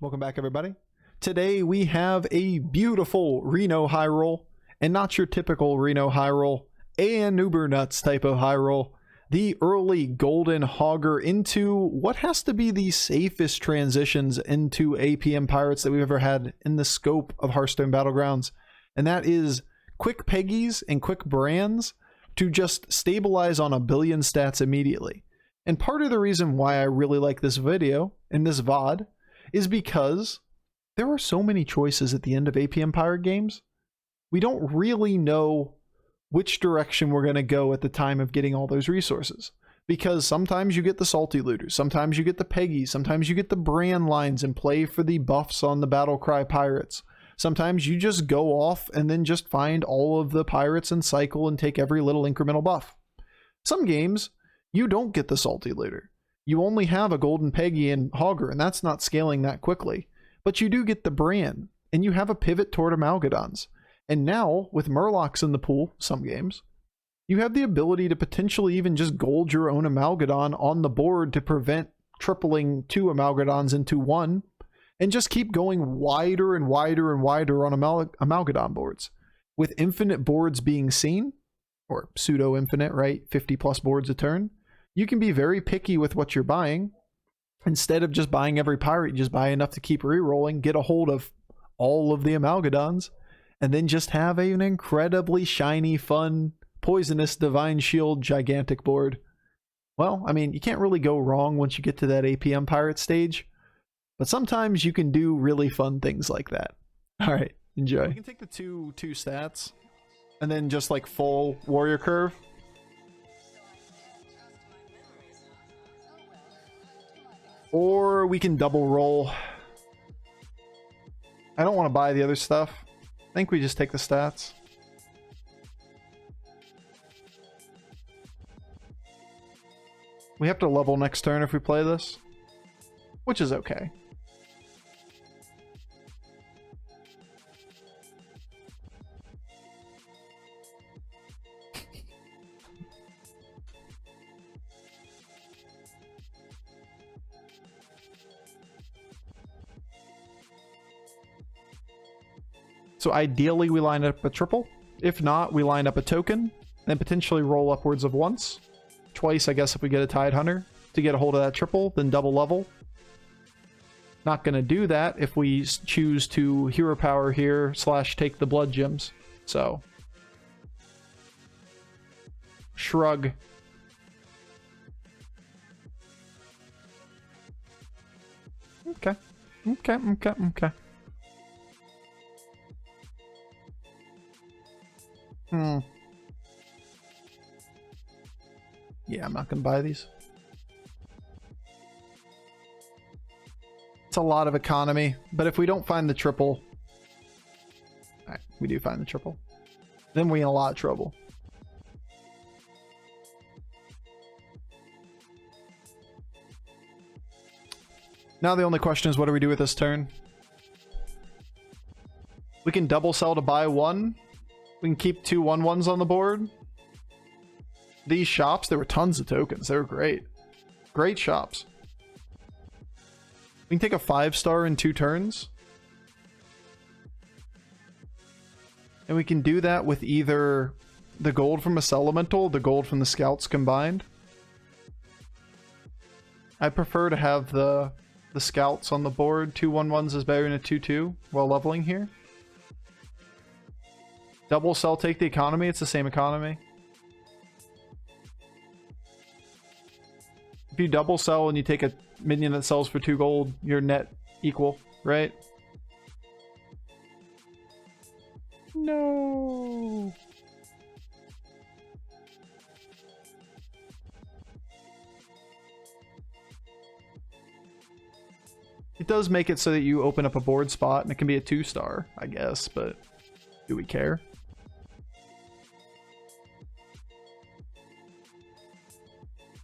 Welcome back, everybody. Today we have a beautiful Reno high roll, and not your typical Reno high roll, and uber nuts type of high roll. The early golden hogger into what has to be the safest transitions into APM Pirates that we've ever had in the scope of Hearthstone Battlegrounds, and that is quick Peggies and quick Branns to just stabilize on a billion stats immediately. And part of the reason why I really like this video and this VOD is because there are so many choices at the end of APM Pirate games. We don't really know which direction we're going to go at the time of getting all those resources. Because sometimes you get the salty looters, sometimes you get the Peggies, sometimes you get the Brann lines and play for the buffs on the Battlecry pirates. Sometimes you just go off and then just find all of the pirates and cycle and take every little incremental buff. Some games, you don't get the salty looter. You only have a golden Peggy and Hogger, and that's not scaling that quickly. But you do get the Brann, and you have a pivot toward Amalgadons. And now, with Murlocs in the pool, some games, you have the ability to potentially even just gold your own Amalgadon on the board to prevent tripling two Amalgadons into one, and just keep going wider and wider and wider on Amalgadon boards. With infinite boards being seen, or pseudo-infinite, right? 50 plus boards a turn. You can be very picky with what you're buying. Instead of just buying every pirate, you just buy enough to keep re-rolling, get a hold of all of the Amalgadons, and then just have an incredibly shiny, fun, poisonous, divine shield, gigantic board. Well, I mean, you can't really go wrong once you get to that APM pirate stage, but sometimes you can do really fun things like that. All right, enjoy. We can take the two stats, and then just like full warrior curve. Or we can double roll. I don't want to buy the other stuff. I think we just take the stats. We have to level next turn if we play this, which is okay. So ideally we line up a triple. If not, we line up a token and potentially roll upwards of once. Twice, I guess, if we get a Tide Hunter to get a hold of that triple, then double level. Not going to do that if we choose to hero power here / take the blood gems. So shrug. Okay. Yeah, I'm not gonna buy these. It's a lot of economy, but if we don't find the triple... Alright, we do find the triple. Then we're in a lot of trouble. Now the only question is, what do we do with this turn? We can double sell to buy one. We can keep 2 1/1s on the board. These shops, there were tons of tokens. They were great. Great shops. We can take a 5-star in 2 turns. And we can do that with either the gold from a Elemental or the gold from the Scouts combined. I prefer to have the Scouts on the board. 2 1/1s is better than a 2/2 while leveling here. Double sell, take the economy. It's the same economy. If you double sell and you take a minion that sells for 2 gold, you're net equal, right? No. It does make it so that you open up a board spot and it can be a 2-star, I guess, but do we care?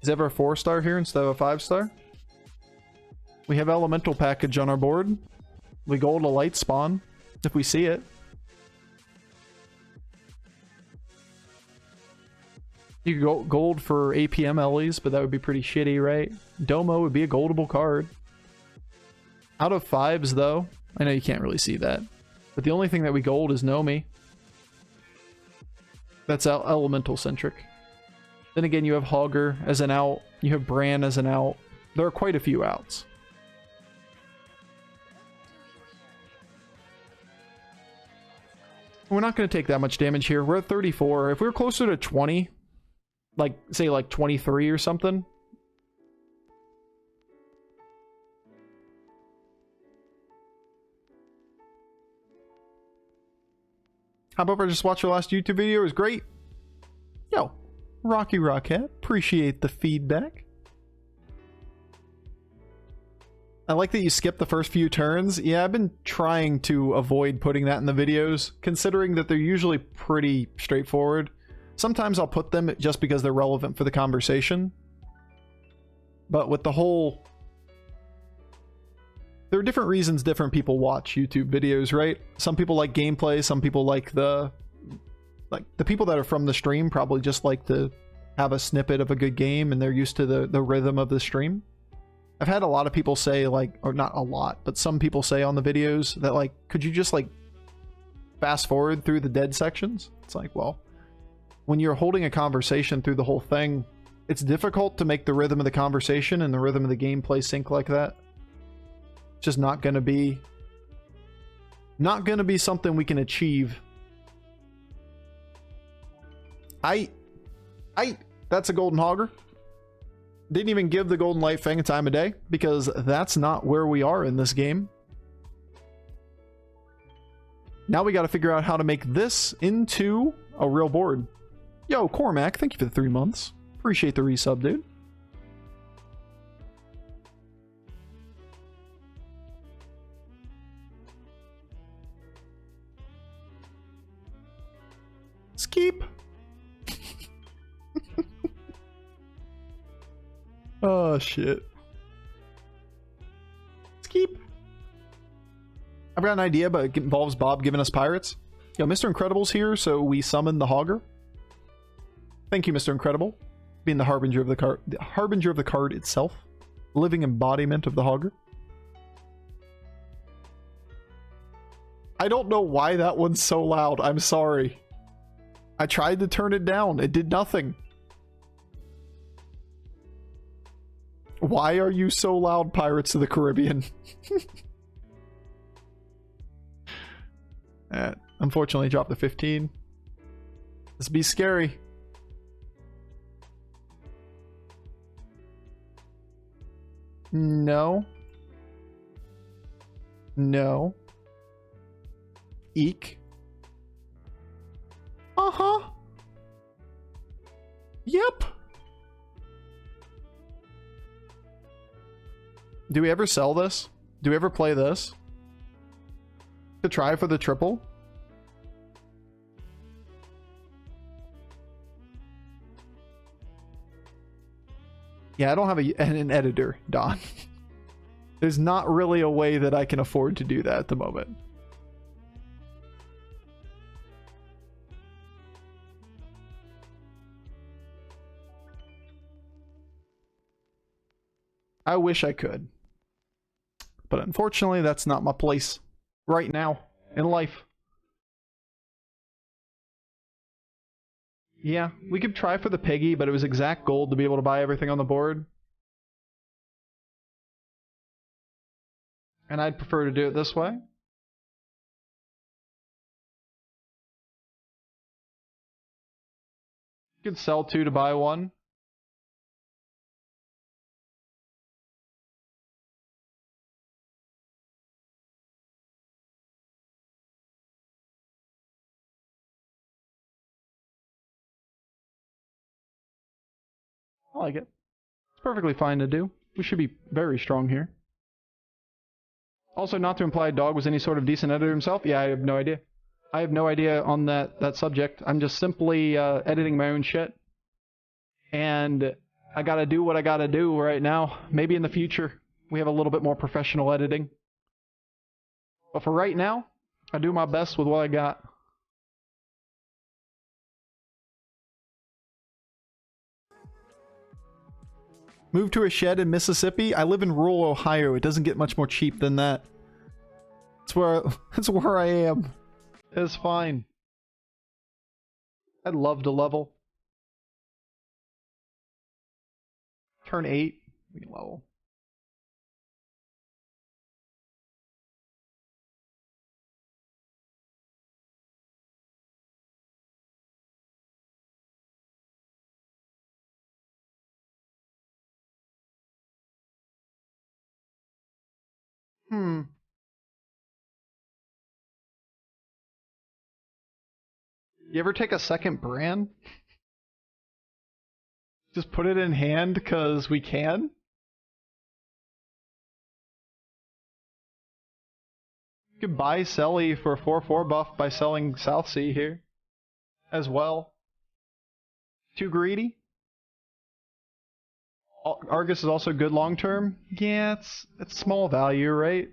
Is ever a 4-star here instead of a 5-star? We have Elemental package on our board. We gold a light spawn if we see it. You could go gold for APM Ellies, but that would be pretty shitty, right? Domo would be a goldable card. Out of 5s, though, I know you can't really see that, but the only thing that we gold is Nomi. That's elemental centric. Then again, you have Hogger as an out. You have Brann as an out. There are quite a few outs. We're not going to take that much damage here. We're at 34. If we were closer to 20, like, say, like 23 or something. How about I just watched your last YouTube video? It was great. Yo, Rocky Rockhead, appreciate the feedback. I like that you skipped the first few turns. Yeah, I've been trying to avoid putting that in the videos, considering that they're usually pretty straightforward. Sometimes I'll put them just because they're relevant for the conversation. But with the whole... There are different reasons different people watch YouTube videos, right? Some people like gameplay, some people like the people that are from the stream probably just like to have a snippet of a good game and they're used to the rhythm of the stream. I've had a lot of people say, like, or not a lot, but some people say on the videos that, like, could you just, like, fast forward through the dead sections? It's like, well, when you're holding a conversation through the whole thing, it's difficult to make the rhythm of the conversation and the rhythm of the gameplay sync like that. It's just not gonna be something we can achieve. That's a golden hogger. Didn't even give the golden light fang a time of day because that's not where we are in this game. Now we got to figure out how to make this into a real board. Yo, Cormac, thank you for the 3 months. Appreciate the resub, dude. Skeep. Oh, shit. Skeep. I've got an idea, but it involves Bob giving us pirates. Yo, Mr. Incredible's here, so we summon the Hogger. Thank you, Mr. Incredible. Being the harbinger of the card itself. Living embodiment of the Hogger. I don't know why that one's so loud. I'm sorry. I tried to turn it down. It did nothing. Why are you so loud, Pirates of the Caribbean? Unfortunately, dropped the 15. This be scary. No. No. Eek. Uh-huh. Yep. Do we ever sell this? Do we ever play this? To try for the triple? Yeah, I don't have an editor, Don. There's not really a way that I can afford to do that at the moment. I wish I could. But unfortunately, that's not my place right now in life. Yeah, we could try for the piggy, but it was exact gold to be able to buy everything on the board. And I'd prefer to do it this way. You could sell 2 to buy 1. I like it. It's perfectly fine to do. We should be very strong here. Also, not to imply Dog was any sort of decent editor himself. Yeah, I have no idea. I have no idea on that subject. I'm just simply editing my own shit. And I gotta do what I gotta do right now. Maybe in the future, we have a little bit more professional editing. But for right now, I do my best with what I got. Move to a shed in Mississippi? I live in rural Ohio. It doesn't get much more cheap than that. That's where I am. It's fine. I'd love to level. Turn 8. We can level. You ever take a second Brann? Just put it in hand because we can? You could buy Selly for a 4/4 buff by selling Southsea here as well. Too greedy? Argus is also good long term? Yeah, it's small value, right?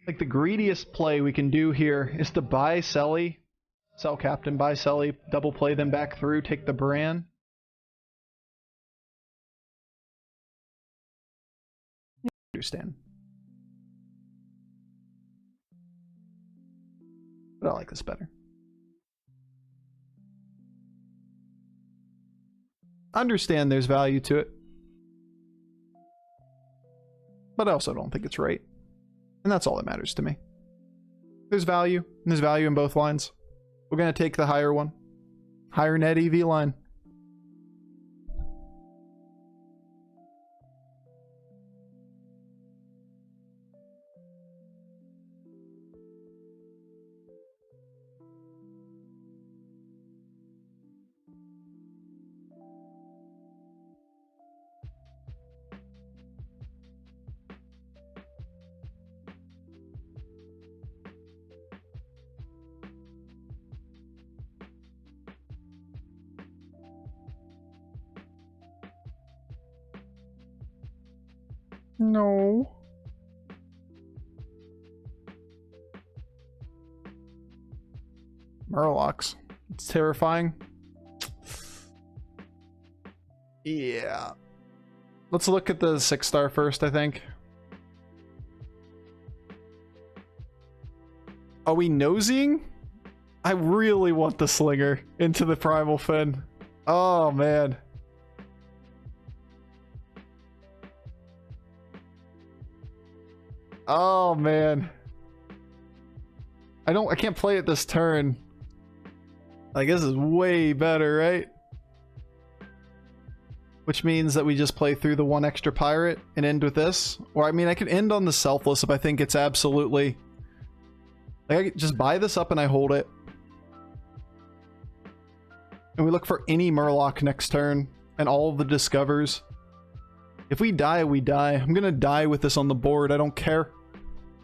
Like the greediest play we can do here is to buy Selly, sell Captain, buy Selly, double play them back through, take the Brann. Understand. But I like this better. Understand there's value to it. But I also don't think it's right. And that's all that matters to me. There's value, and there's value in both lines. We're going to take the higher one. Higher net EV line. No. Murlocs. It's terrifying. Yeah. Let's look at the 6-star first, I think. Are we nosying? I really want the Slinger into the Primal Fin. Oh, man. Oh, man. I can't play it this turn. Like, this is way better, right? Which means that we just play through the one extra pirate and end with this. Or, I mean, I could end on the Selfless if I think it's absolutely... Like, I could just buy this up and I hold it. And we look for any Murloc next turn. And all of the Discovers. If we die, we die. I'm gonna die with this on the board. I don't care.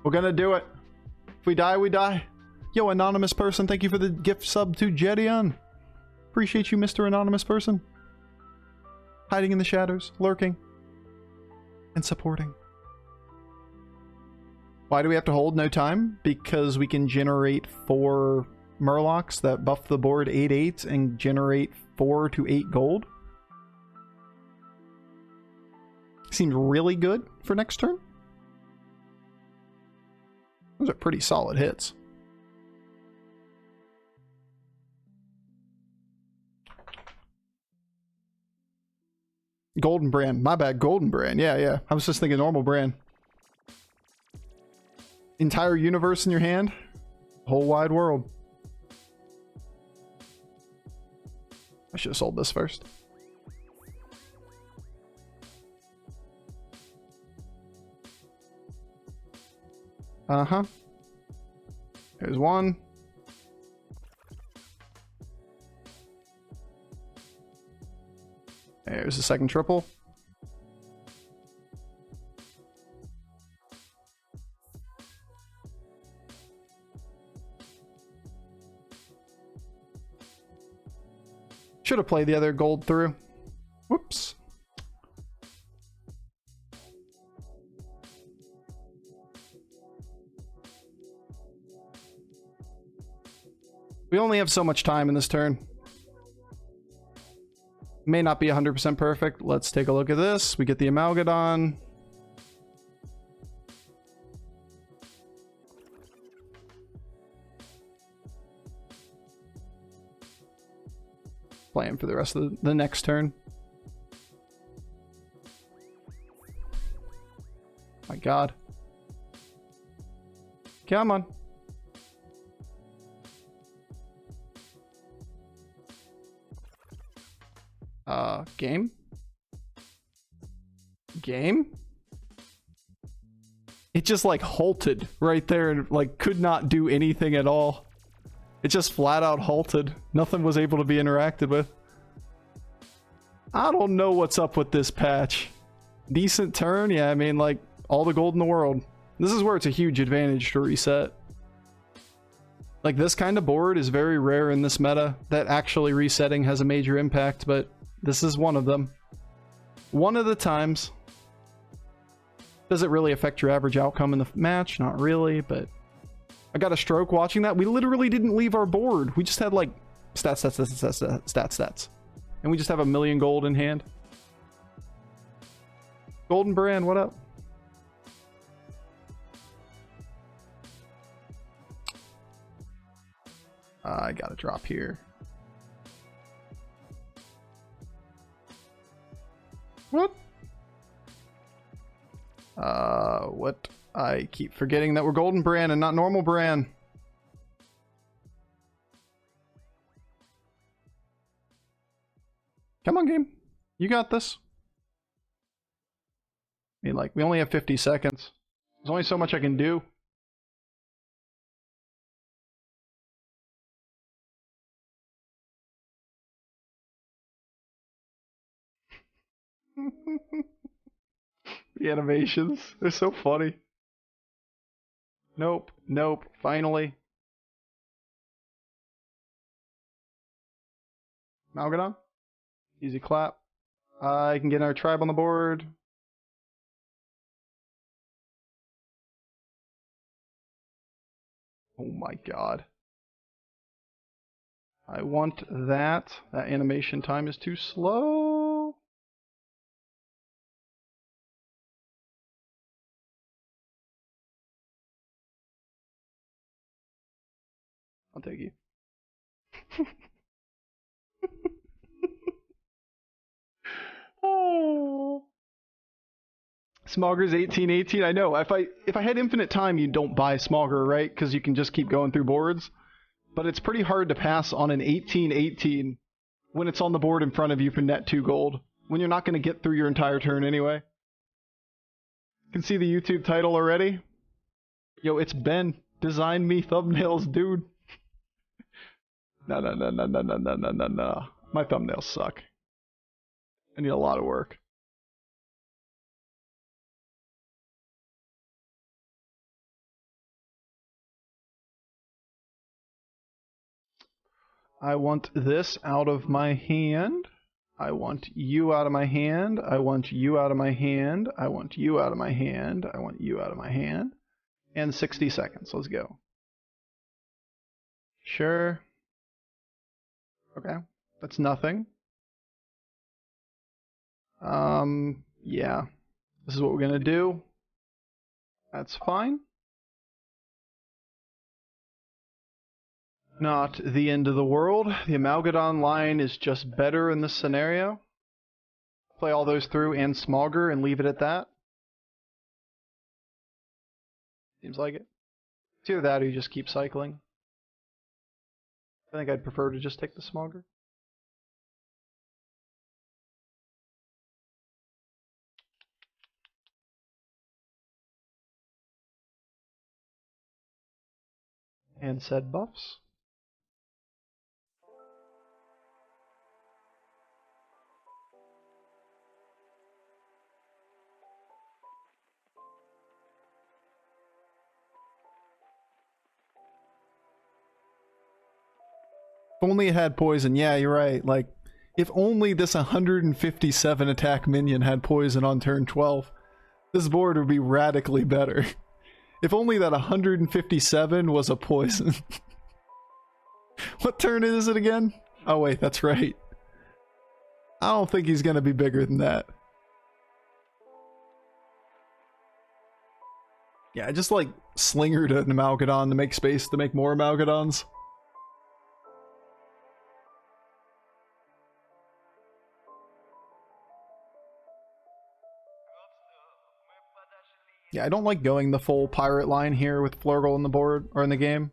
We're gonna do it. If we die, we die. Yo, anonymous person, thank you for the gift sub to Jedion. Appreciate you, Mr. Anonymous person. Hiding in the shadows, lurking, and supporting. Why do we have to hold no time? Because we can generate 4 Murlocs that buff the board 8/8 and generate 4 to 8 gold. Seems really good for next turn. Those are pretty solid hits. Golden Brann. My bad. Golden Brann. Yeah. I was just thinking normal Brann. Entire universe in your hand. Whole wide world. I should have sold this first. Uh-huh. There's one. There's the second triple. Should have played the other gold through. Whoops. We only have so much time in this turn. May not be 100% perfect. Let's take a look at this. We get the Amalgadon. Play him for the rest of the next turn. My god. Come on. Game? Game? It just like halted right there and like could not do anything at all. It just flat out halted. Nothing was able to be interacted with. I don't know what's up with this patch. Decent turn? Yeah, I mean, like, all the gold in the world. This is where it's a huge advantage to reset. Like, this kind of board is very rare in this meta that actually resetting has a major impact, but this is one of them. One of the times. Does it really affect your average outcome in the match? Not really, but I got a stroke watching that. We literally didn't leave our board. We just had like stats. And we just have 1,000,000 gold in hand. Golden Brann, what up? I gotta drop here. What? What? I keep forgetting that we're Golden Brann and not normal Brann. Come on, game. You got this. I mean, like, we only have 50 seconds. There's only so much I can do. The animations, they're so funny. Nope, nope, finally. Amalgadon? Easy clap. I can get our tribe on the board. Oh my god. I want that. That animation time is too slow. I'll take you. Oh. Smogger's 1818. I know. If I had infinite time, you don't buy Smogger, right? Because you can just keep going through boards. But it's pretty hard to pass on an 1818 when it's on the board in front of you for net 2 gold. When you're not going to get through your entire turn anyway. You can see the YouTube title already. Yo, it's Ben. Design me thumbnails, dude. No. My thumbnails suck. I need a lot of work. I want this out of my hand. I want you out of my hand. I want you out of my hand. I want you out of my hand. I want you out of my hand. And 60 seconds. Let's go. Sure. Okay. That's nothing. Yeah. This is what we're gonna do. That's fine. Not the end of the world. The Amalgadon line is just better in this scenario. Play all those through and Smogger and leave it at that. Seems like it. It's either that or you just keep cycling. I think I'd prefer to just take the Smogger. And said buffs. If only it had poison. Yeah, you're right. Like, if only this 157 attack minion had poison on turn 12, this board would be radically better. If only that 157 was a poison. What turn is it again? Oh wait, that's right. I don't think he's gonna be bigger than that. Yeah, I just like slingered an Amalgadon to make space to make more Amalgadons. Yeah, I don't like going the full pirate line here with Flurgle on the board or in the game.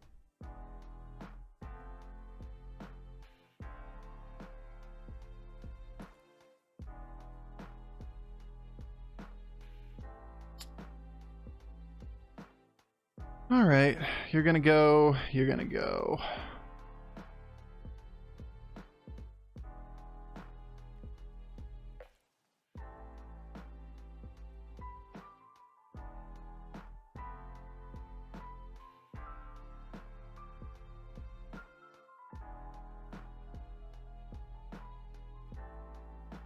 All right, you're gonna go.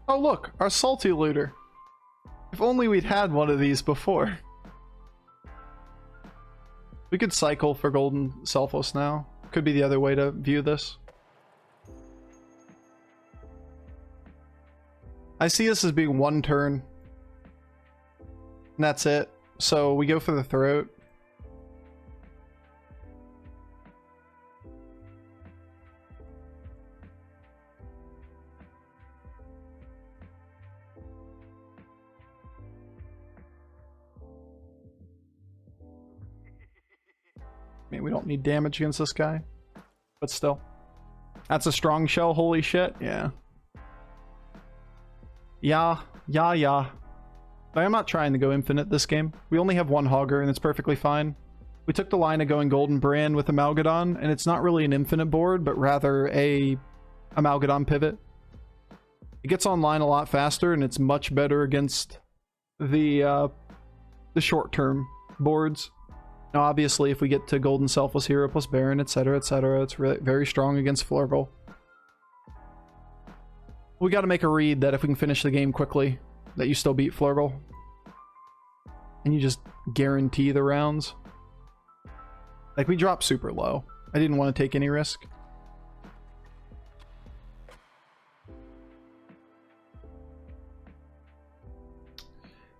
Oh look, our salty looter. If only we'd had one of these before. We could cycle for golden Selphos now. Could be the other way to view this. I see this as being one turn. And that's it. So we go for the throat. I mean, we don't need damage against this guy, but still. That's a strong shell, holy shit, yeah. Yeah. But I'm not trying to go infinite this game. We only have one Hogger, and it's perfectly fine. We took the line of going Golden Brann with Amalgadon, and it's not really an infinite board, but rather a Amalgadon pivot. It gets online a lot faster, and it's much better against the short-term boards. Now, obviously, if we get to Golden Selphos Hero plus Baron, etc., it's really very strong against Flurgle. We got to make a read that if we can finish the game quickly, that you still beat Flurgle. And you just guarantee the rounds. Like, we dropped super low. I didn't want to take any risk.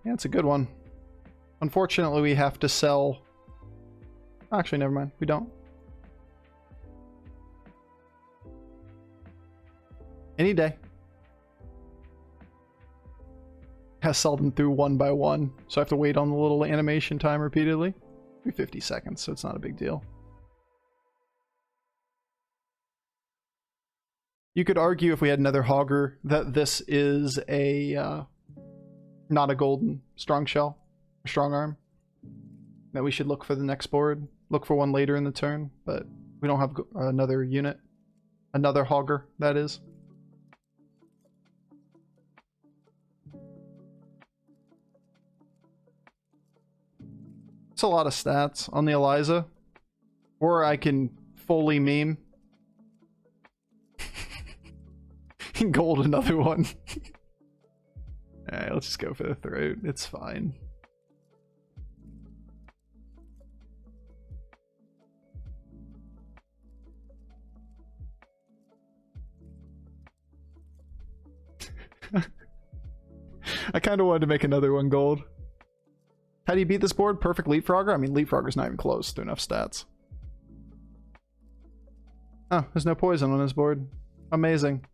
Yeah, it's a good one. Unfortunately, we have to sell... Actually, never mind. We don't. Any day. Has sell them through one by one, so I have to wait on the little animation time repeatedly. Every 50 seconds, so it's not a big deal. You could argue if we had another Hogger that this is a not a golden strong shell, strong arm. That we should look for the next board. Look for one later in the turn, but we don't have another unit. Another Hogger, that is. It's a lot of stats on the Eliza. Or I can fully meme. Gold another one. Alright, let's just go for the throat. It's fine. I kind of wanted to make another one gold. How do you beat this board? Perfect Leapfrogger? I mean, Leapfrogger's not even close to enough stats. Oh, there's no poison on this board. Amazing.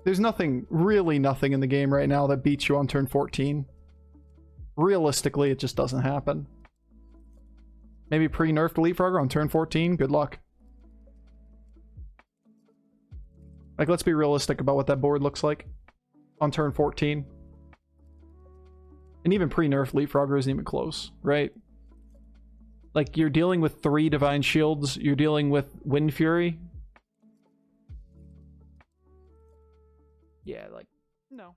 There's nothing, really nothing in the game right now that beats you on turn 14. Realistically, it just doesn't happen. Maybe pre-nerfed Leapfrogger on turn 14? Good luck. Like, let's be realistic about what that board looks like on turn 14. And even pre-nerf Leapfrogger isn't even close, right? Like, you're dealing with 3 Divine Shields, you're dealing with Wind Fury. Yeah, like, no.